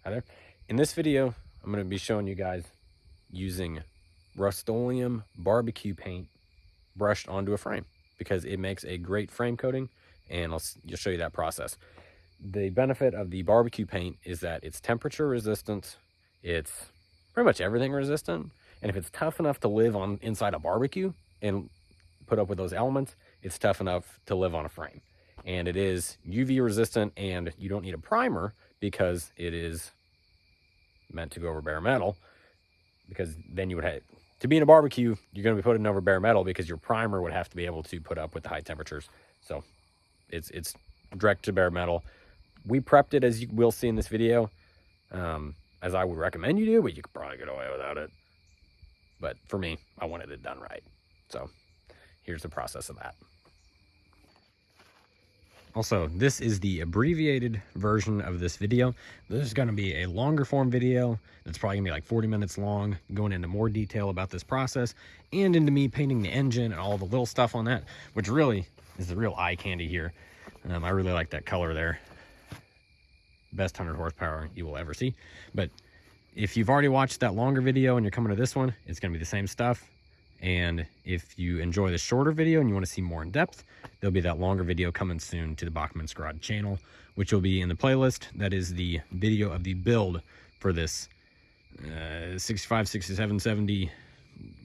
Hi there. In this video, I'm going to be showing you guys using rustoleum barbecue paint brushed onto a frame because it makes a great frame coating, and I'll just show you that process. The benefit of the barbecue paint is that it's temperature resistant, it's pretty much everything resistant, and if it's tough enough to live on inside a barbecue and put up with those elements, it's tough enough to live on a frame. And it is UV resistant, and you don't need a primer because it is meant to go over bare metal, because then you would have to be in a barbecue, you're going to be putting over bare metal because your primer would have to be able to put up with the high temperatures. So it's direct to bare metal. We prepped it, as you will see in this video, as I would recommend you do, but you could probably get away without it. But for me, I wanted it done right. So here's the process of that. Also, this is the abbreviated version of this video. This is going to be a longer form video. It's probably going to be like 40 minutes long, going into more detail about this process and into me painting the engine and all the little stuff on that, which really is the real eye candy here. I really like that color there. Best 100 horsepower you will ever see. But if you've already watched that longer video and you're coming to this one, it's going to be the same stuff. And if you enjoy the shorter video and you want to see more in depth, there'll be that longer video coming soon to the Bachman's Garage channel, which will be in the playlist. That is the video of the build for this 65, 67, 70,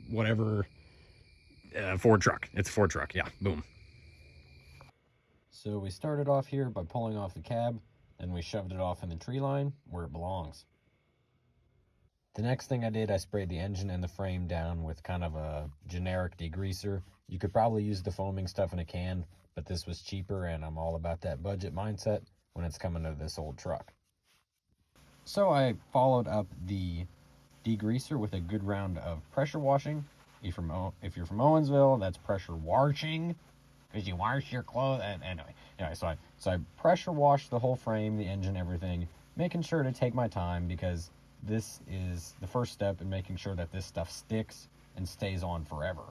whatever Ford truck. It's a Ford truck. Yeah, boom. So we started off here by pulling off the cab, and we shoved it off in the tree line where it belongs. The next thing I did, I sprayed the engine and the frame down with kind of a generic degreaser. You could probably use the foaming stuff in a can, but this was cheaper, and I'm all about that budget mindset when it's coming to this old truck. So I followed up the degreaser with a good round of pressure washing. If you're from Owensville, that's pressure washing, because you wash your clothes. And anyway, so I pressure washed the whole frame, the engine, everything, making sure to take my time, because this is the first step in making sure that this stuff sticks and stays on forever.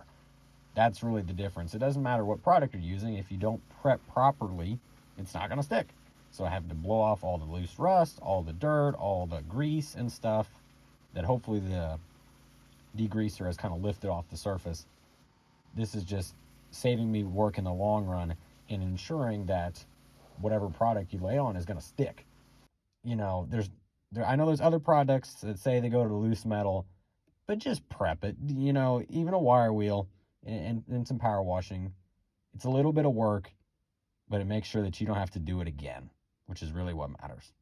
That's really the difference. It doesn't matter what product you're using. If you don't prep properly, it's not going to stick. So I have to blow off all the loose rust, all the dirt, all the grease and stuff that hopefully the degreaser has kind of lifted off the surface. This is just saving me work in the long run and ensuring that whatever product you lay on is going to stick. You know, I know there's other products that say they go to loose metal, but just prep it. You know, even a wire wheel and some power washing, it's a little bit of work, but it makes sure that you don't have to do it again, which is really what matters.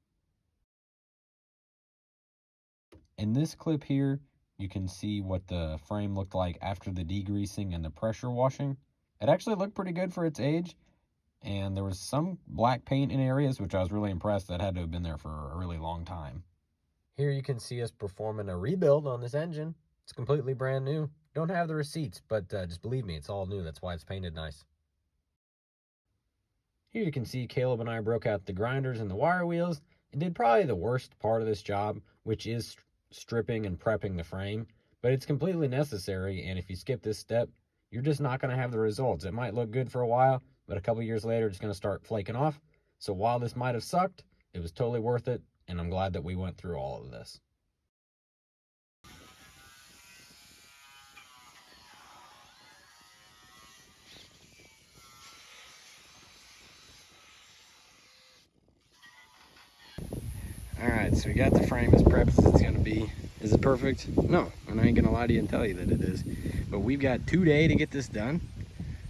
In this clip here, you can see what the frame looked like after the degreasing and the pressure washing. It actually looked pretty good for its age, and there was some black paint in areas, which I was really impressed. That had to have been there for a really long time. Here you can see us performing a rebuild on this engine. It's completely brand new. Don't have the receipts, but just believe me, it's all new. That's why it's painted nice. Here you can see Caleb and I broke out the grinders and the wire wheels and did probably the worst part of this job, which is stripping and prepping the frame. But it's completely necessary, and if you skip this step, you're just not going to have the results. It might look good for a while, but a couple years later, it's going to start flaking off. So while this might have sucked, it was totally worth it, and I'm glad that we went through all of this. All right, so we got the frame as prepped as it's gonna be. Is it perfect? No, and I ain't gonna lie to you and tell you that it is. But we've got 2 days to get this done,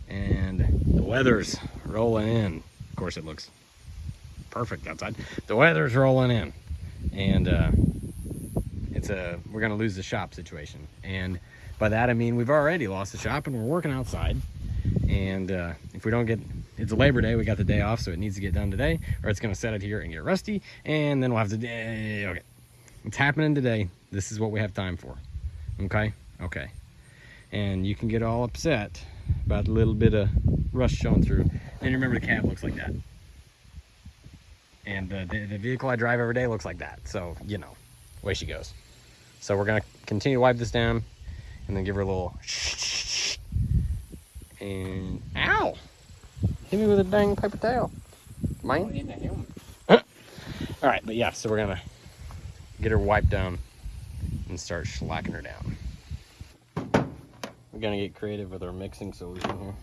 and the weather's rolling in. Of course, it looks perfect outside. The weather's rolling in, and we're gonna lose the shop situation. And by that I mean we've already lost the shop, and we're working outside. And if we don't get, it's a Labor Day, we got the day off, so it needs to get done today, or it's gonna set it here and get rusty, and then we'll have to, okay. It's happening today. This is what we have time for. Okay? Okay. And you can get all upset about a little bit of rust showing through. And remember, the cab looks like that. And the vehicle I drive every day looks like that. So, you know, away she goes. So we're gonna continue to wipe this down and then give her a little and ow! Hit me with a dang paper towel. Mine? All right, but yeah, so we're gonna get her wiped down and start slacking her down. We're gonna get creative with our mixing solution here.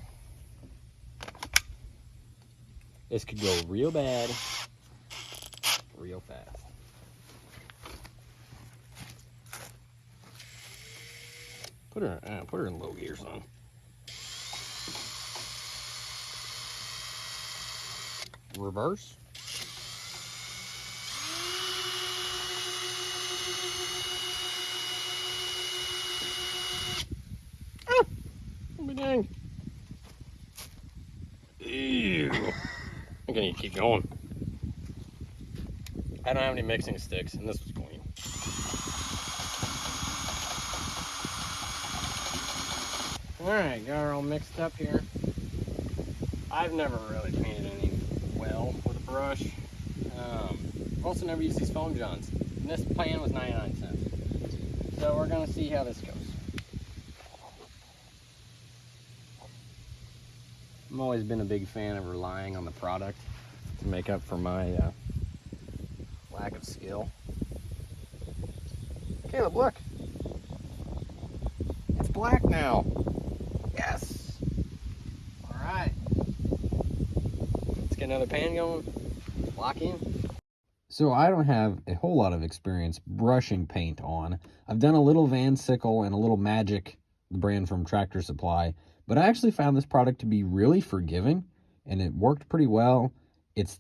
This could go real bad, real fast. Put her in low gear, son. Reverse. Ah! Oh my dang. Ew. I'm gonna keep going. I don't have any mixing sticks, and this was clean. Alright, got her all mixed up here. I've never really painted anything well with a brush. Also never used these foam johns. And this pan was 99 cents. So we're gonna see how this goes. I've always been a big fan of relying on the product to make up for my lack of skill. Caleb, look. It's black now. Yes. All right. Let's get another pan going. Lock in. So I don't have a whole lot of experience brushing paint on. I've done a little Van Sickle and a little Magic, the brand from Tractor Supply, but I actually found this product to be really forgiving, and it worked pretty well. It's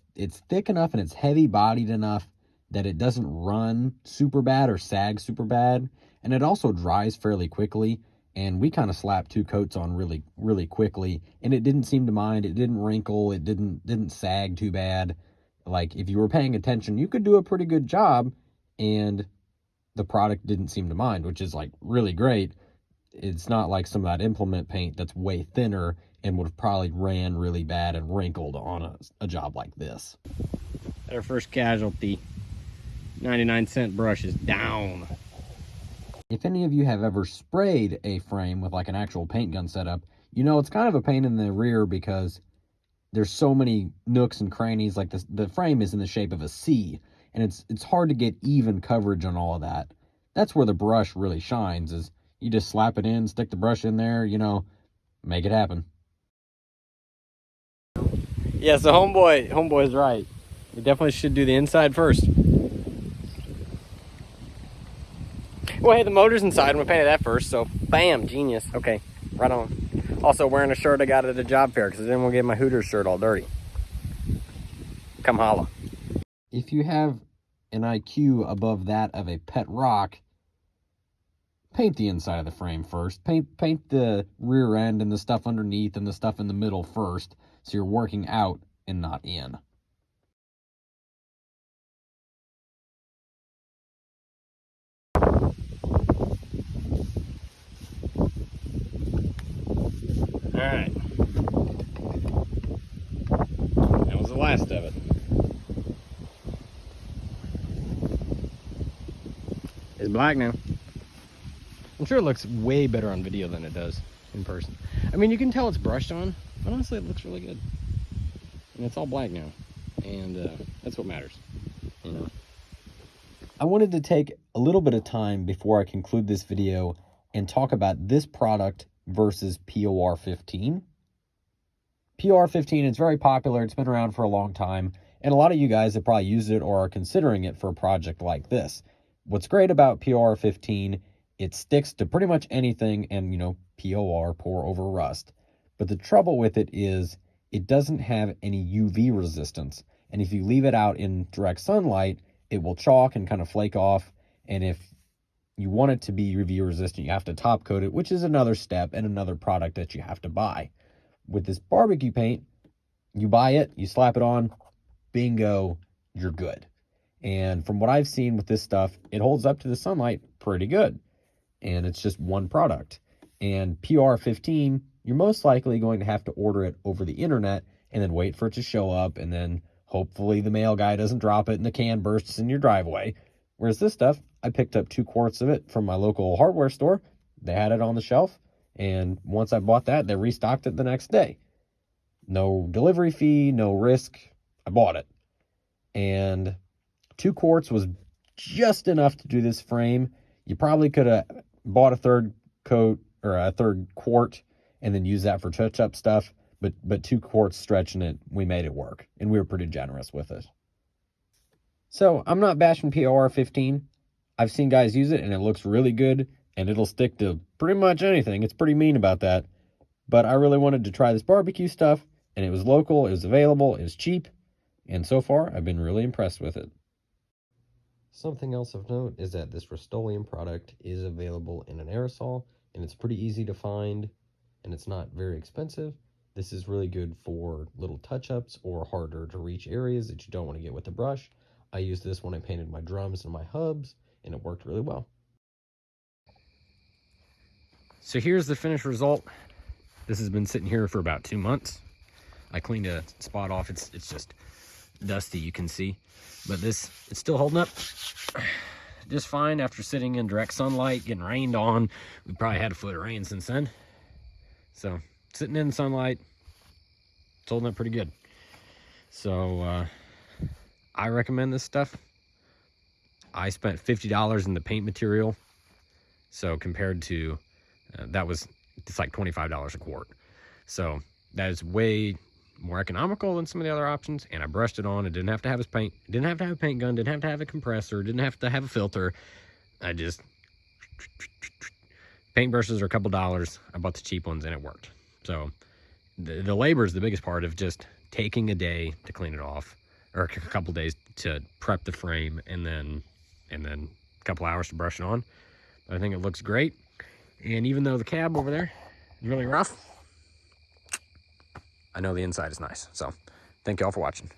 thick enough and it's heavy bodied enough that it doesn't run super bad or sag super bad, and it also dries fairly quickly. And we kind of slapped 2 coats on really quickly, and it didn't seem to mind. It didn't wrinkle. It didn't sag too bad. Like, if you were paying attention, you could do a pretty good job, and the product didn't seem to mind, which is like really great. It's not like some of that implement paint that's way thinner and would have probably ran really bad and wrinkled on a job like this. Our first casualty, 99-cent brush is down. If any of you have ever sprayed a frame with like an actual paint gun setup, you know it's kind of a pain in the rear because there's so many nooks and crannies. Like the frame is in the shape of a C, and it's hard to get even coverage on all of that. That's where the brush really shines, is you just slap it in, stick the brush in there, you know, make it happen. Yeah, so homeboy's right. We definitely should do the inside first. Well, hey, the motor's inside, and we painted that first, so bam, genius. Okay, right on. Also wearing a shirt I got at a job fair because I didn't want to get my Hooters shirt all dirty. Come holla. If you have an IQ above that of a pet rock, paint the inside of the frame first. Paint the rear end and the stuff underneath and the stuff in the middle first, so you're working out and not in. All right. That was the last of it. It's black now. I'm sure it looks way better on video than it does in person. I mean, you can tell it's brushed on, but honestly, it looks really good. And it's all black now. And that's what matters, you know. I wanted to take a little bit of time before I conclude this video and talk about this product versus POR-15. POR-15 is very popular. It's been around for a long time, and a lot of you guys have probably used it or are considering it for a project like this. What's great about POR-15, it sticks to pretty much anything, and, you know, POR, pour over rust. But the trouble with it is it doesn't have any UV resistance, and if you leave it out in direct sunlight, it will chalk and kind of flake off, and if you want it to be UV resistant, you have to top coat it, which is another step and another product that you have to buy. With this barbecue paint, you buy it, you slap it on, bingo, you're good. And from what I've seen with this stuff, it holds up to the sunlight pretty good. And it's just one product. And POR-15, you're most likely going to have to order it over the internet and then wait for it to show up, and then hopefully the mail guy doesn't drop it and the can bursts in your driveway. Whereas this stuff, I picked up 2 quarts of it from my local hardware store. They had it on the shelf, and once I bought that, they restocked it the next day. No delivery fee, no risk. I bought it. And 2 quarts was just enough to do this frame. You probably could have bought a third coat or a third quart and then use that for touch-up stuff, but 2 quarts stretching it, we made it work, and we were pretty generous with it. So I'm not bashing POR-15. I've seen guys use it, and it looks really good, and it'll stick to pretty much anything. It's pretty mean about that. But I really wanted to try this barbecue stuff, and it was local, it was available, it was cheap, and so far, I've been really impressed with it. Something else of note is that this rustoleum product is available in an aerosol, and it's pretty easy to find, and it's not very expensive. This is really good for little touch-ups or harder to reach areas that you don't want to get with the brush. I used this when I painted my drums and my hubs, and it worked really well. So here's the finished result. This has been sitting here for about 2 months. I cleaned a spot off. It's just dusty, you can see. But it's still holding up just fine after sitting in direct sunlight, getting rained on. We probably had a foot of rain since then. So sitting in sunlight, it's holding up pretty good. So I recommend this stuff. I spent $50 in the paint material. So compared to, it's like $25 a quart. So that is way more economical than some of the other options. And I brushed it on. It didn't have to have a paint, didn't have to have a paint gun, didn't have to have a compressor, didn't have to have a filter. I just, paintbrushes are a couple dollars. I bought the cheap ones and it worked. So the labor is the biggest part of just taking a day to clean it off, or a couple days to prep the frame, and then a couple hours to brush it on. But I think it looks great. And even though the cab over there is really rough, I know the inside is nice. So thank you all for watching.